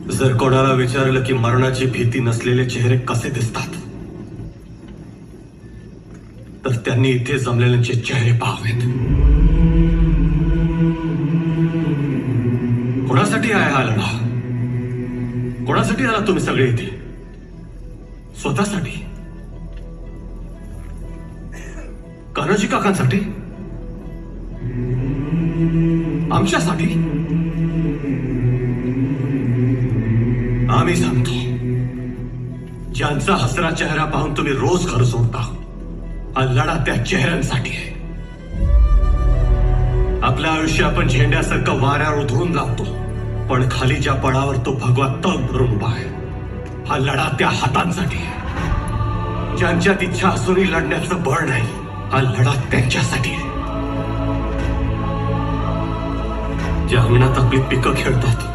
जर कोणाला विचारलं की मरणाची भीती नसलेले चेहरे कसे दिसतात, तर त्यांनी इथे जमलेल्यांचे चेहरे पाहावेत. कोणासाठी आहे हा लढा? कोणासाठी आला तुम्ही सगळे इथे? स्वतःसाठी? कान्होजी काकांसाठी? आमच्यासाठी? आम्ही सांगतो, ज्यांचा हसरा चेहरा पाहून तुम्ही रोज घर सोडता, हा लढा त्या चेहऱ्यांसाठी आहे. आपलं आयुष्य आपण झेंड्यासारखं वाऱ्यावर उधळून लावतो, पण खाली ज्या पडावर तो भगवा तग धरून उभा आहे, हा लढा त्या हातांसाठी आहे. ज्यांच्यात इच्छा असूनही लढण्याचं बळ नाही, हा लढा त्यांच्यासाठी आहे. ज्या अंगणात आपली पिकं खेळतात,